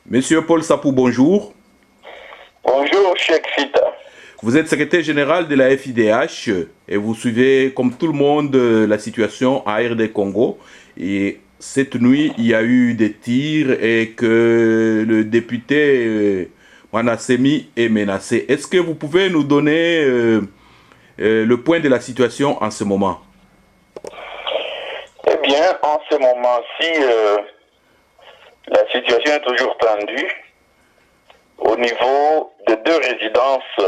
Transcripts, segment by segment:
Monsieur Paul Sapou, bonjour. Bonjour, Cheikh Sita. Vous êtes secrétaire général de la FIDH et vous suivez, comme tout le monde, la situation en RD Congo. Et cette nuit, il y a eu des tirs et que le député Wanasemi est menacé. Est-ce que vous pouvez nous donner le point de la situation en ce moment? Eh bien, en ce moment-ci, la situation est toujours tendue au niveau de deux résidences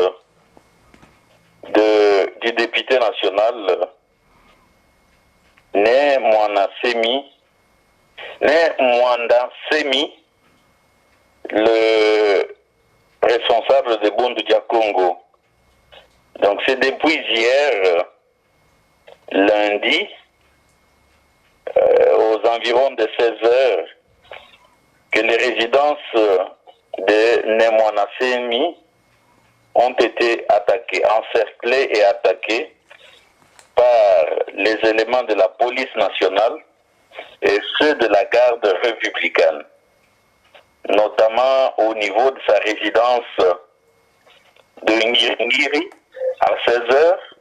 du député national Né Mwanda Semi, le responsable de Bundudia Congo. Donc c'est depuis hier, lundi, aux environs de 16 heures, que les résidences de Nemwana Semi ont été attaquées, encerclées et attaquées par les éléments de la police nationale et ceux de la garde républicaine, notamment au niveau de sa résidence de Ngiri à 16 heures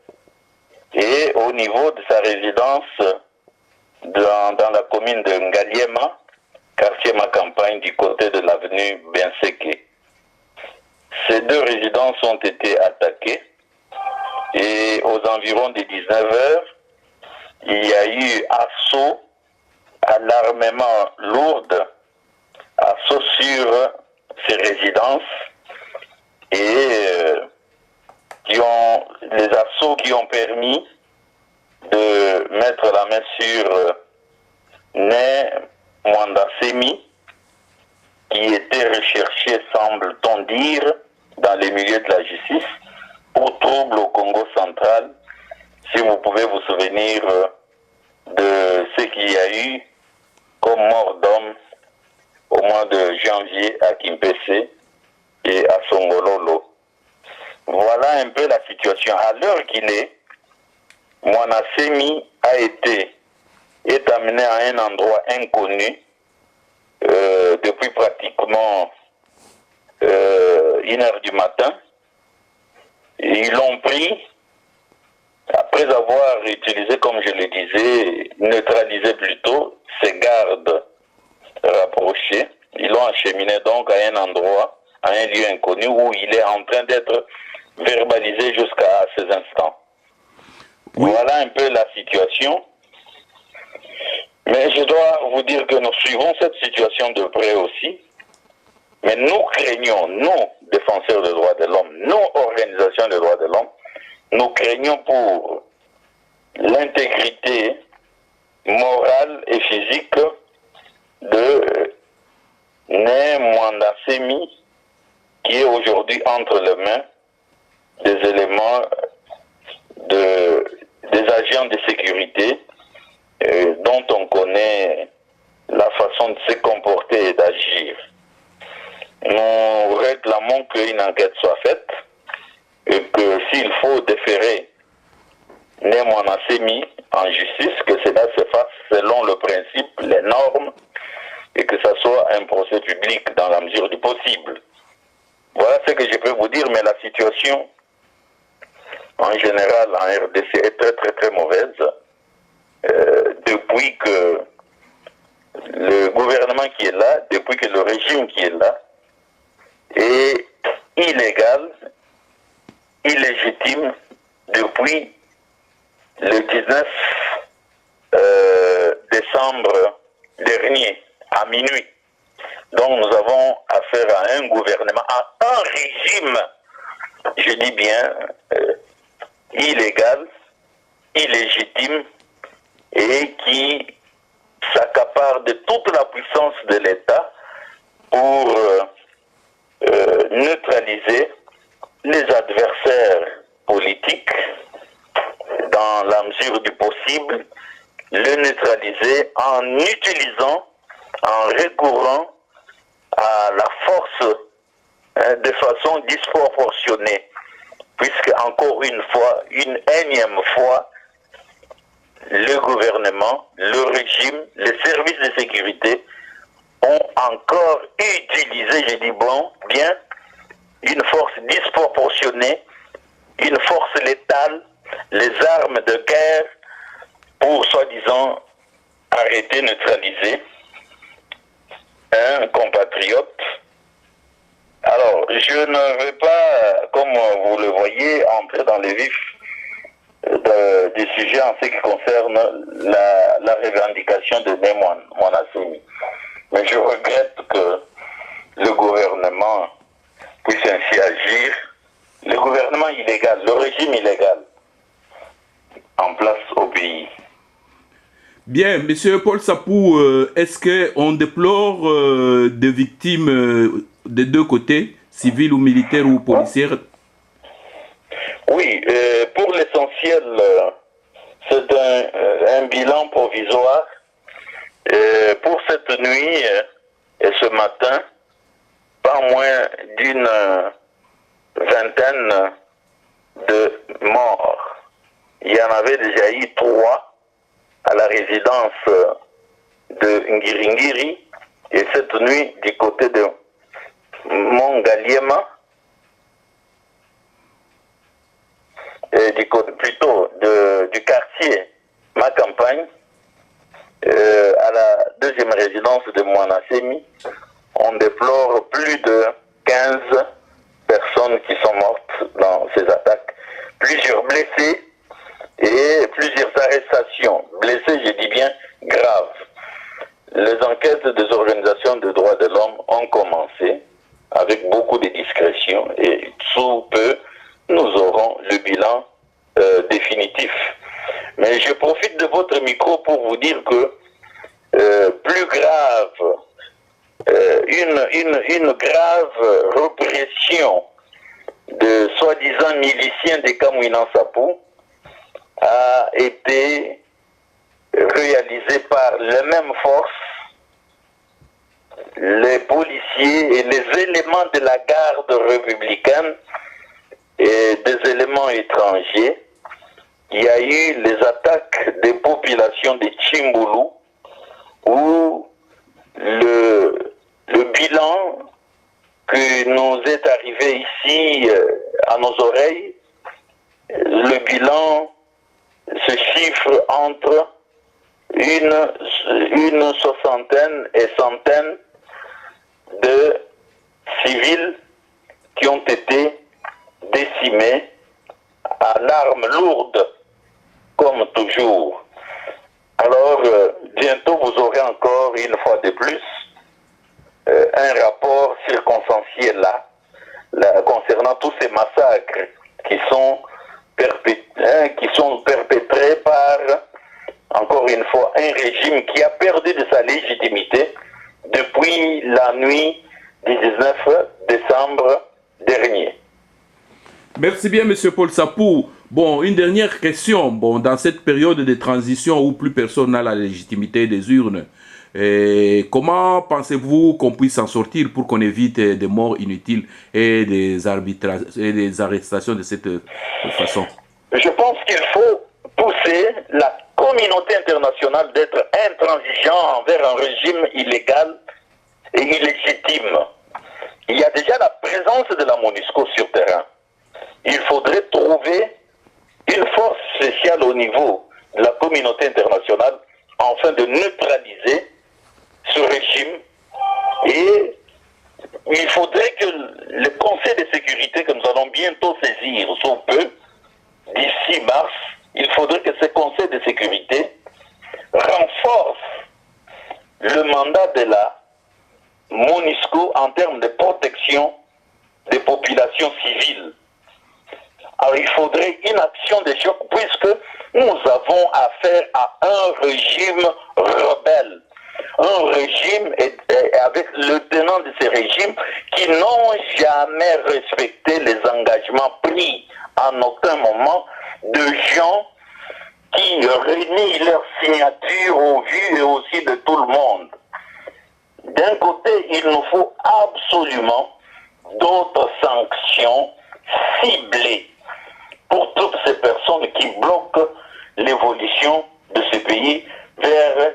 et au niveau de sa résidence dans la commune de Ngaliema, quartier Macampagne, du côté de l'avenue Benseke. Ces deux résidences ont été attaquées et aux environs des 19 heures, il y a eu assaut à l'armement lourde, assaut sur ces résidences et les assauts qui ont permis de mettre la main sur Né Mwanda Semi, qui était recherché, semble-t-on dire, dans les milieux de la justice pour trouble au Congo central. Si vous pouvez vous souvenir de ce qu'il y a eu comme mort d'homme au mois de janvier à Kimpese et à Songololo. Voilà un peu la situation. À l'heure qu'il est, Mwanda Semi est amené à un endroit inconnu depuis pratiquement 1h du matin. Et ils l'ont pris après avoir utilisé, comme je le disais, neutralisé plutôt ses gardes rapprochés. Ils l'ont acheminé donc à un endroit, à un lieu inconnu où il est en train d'être verbalisé jusqu'à ces instants. Oui. Voilà un peu la situation. Mais je dois vous dire que nous suivons cette situation de près aussi. Mais nous craignons, nous, défenseurs des droits de l'homme, nos organisations des droits de l'homme, nous craignons pour l'intégrité morale et physique de Né Mwanda Semi, qui est aujourd'hui entre les mains des éléments des agents de sécurité dont on connaît la façon de se comporter et d'agir. Nous réclamons qu'une enquête soit faite et que s'il faut déférer Né Mwanda Semi en justice, que cela se fasse selon le principe, les normes, et que ça soit un procès public dans la mesure du possible. Voilà ce que je peux vous dire, mais la situation en général en RDC est très très très mauvaise depuis que le gouvernement qui est là, depuis que le régime qui est là est illégal, illégitime depuis le 19 décembre dernier à minuit. Donc nous avons affaire à un gouvernement, à un régime, je dis bien, illégal, illégitime et qui s'accapare de toute la puissance de l'État pour neutraliser les adversaires politiques dans la mesure du possible, le neutraliser en utilisant, en recourant à la force de façon disproportionnée, puisque encore une fois, une énième fois, le gouvernement, le régime, les services de sécurité ont encore utilisé, je dis bon, bien, une force disproportionnée, une force létale, les armes de guerre pour, soi-disant, arrêter, neutraliser un compatriote. Alors, je ne veux pas, comme vous le voyez, entrer dans le vif du sujet en ce qui concerne la revendication de Monassémi. Mais je regrette que le gouvernement puisse ainsi agir. Le gouvernement illégal, le régime illégal en place au pays. Bien, Monsieur Paul Sapou, est-ce qu'on déplore des victimes des deux côtés, civiles ou militaires ou policières? Oui, pour l'essentiel, c'est un bilan provisoire. Pour cette nuit et ce matin, pas moins d'une vingtaine de morts. Il y en avait déjà eu 3 à la résidence de Ngiringiri et cette nuit du côté de Mongaliema, plutôt du quartier Ma Campagne, à la deuxième résidence de Monassémi, on déplore plus de 15 personnes qui sont mortes dans ces attaques, plusieurs blessés et plusieurs arrestations. Blessés, je dis bien, graves. Les enquêtes des organisations de droits de l'homme ont commencé avec beaucoup de discrétion et sous peu, nous aurons le bilan définitif. Mais je profite de votre micro pour vous dire que plus grave, une grave répression de soi-disant miliciens de Kamouinan Sapou a été réalisée par les mêmes forces, les policiers et les éléments de la garde républicaine et des éléments étrangers. Il y a eu les attaques des populations de Tchimboulou où le bilan que nous est arrivé ici à nos oreilles, le bilan se chiffre entre une soixantaine et centaine de civils qui ont été décimés à l'arme lourde, comme toujours. Alors, bientôt vous aurez encore une fois de plus un rapport circonstanciel là, concernant tous ces massacres qui sont perpétrés par, encore une fois, un régime qui a perdu de sa légitimité depuis la nuit du 19 décembre dernier. Merci bien, Monsieur Paul Sapou. Bon, une dernière question. Bon, dans cette période de transition où plus personne n'a la légitimité des urnes, comment pensez-vous qu'on puisse s'en sortir pour qu'on évite des morts inutiles et des arrestations de cette façon? Je pense qu'il faut pousser la communauté internationale d'être intransigeant envers un régime illégal et illégitime. Il y a déjà la présence de la MONUSCO sur terrain. Il faudrait trouver une force spéciale au niveau de la communauté internationale afin de neutraliser ce régime. Et il faudrait que le Conseil de sécurité que nous allons bientôt saisir sous peu, d'ici mars, il faudrait que ce Conseil de sécurité renforce le mandat de la MONUSCO en termes de protection des populations civiles. Alors il faudrait une action de choc puisque nous avons affaire à un régime rebelle. Un régime avec le tenant de ces régimes qui n'ont jamais respecté les engagements pris en aucun moment de gens qui renient leur signature au vu et aussi de tout le monde. D'un côté, il nous faut absolument d'autres sanctions ciblées pour toutes ces personnes qui bloquent l'évolution de ce pays vers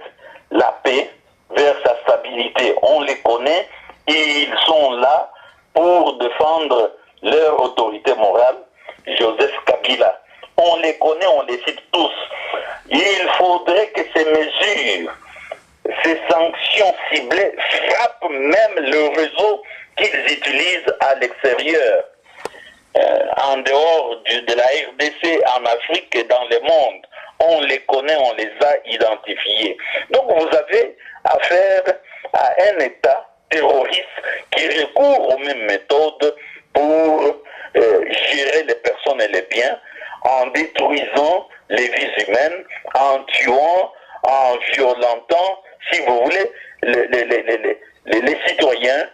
la paix, vers sa stabilité. On les connaît et ils sont là pour défendre leur autorité morale. Joseph Kabila. On les connaît, on les cite tous. Il faudrait que ces mesures, ces sanctions ciblées frappent même le réseau qu'ils utilisent à l'extérieur, en dehors de la RDC, en Afrique et dans le monde. On les connaît, on les a identifiés. Donc vous avez affaire à un État terroriste qui recourt aux mêmes méthodes pour gérer les personnes et les biens, en détruisant les vies humaines, en tuant, en violentant, si vous voulez, les citoyens.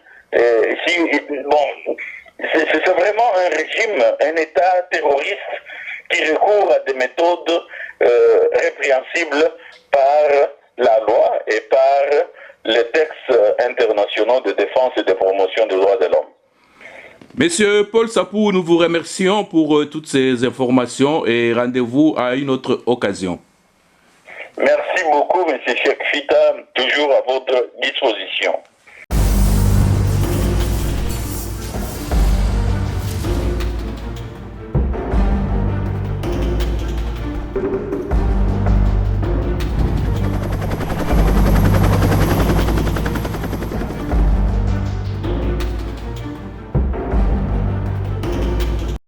C'est vraiment un régime, un État terroriste qui recourt à des méthodes répréhensibles par la loi et par les textes internationaux de défense et de promotion des droits de l'homme. Monsieur Paul Sapou, nous vous remercions pour toutes ces informations et rendez-vous à une autre occasion. Merci beaucoup, Monsieur Cheikh Fita, toujours à votre disposition.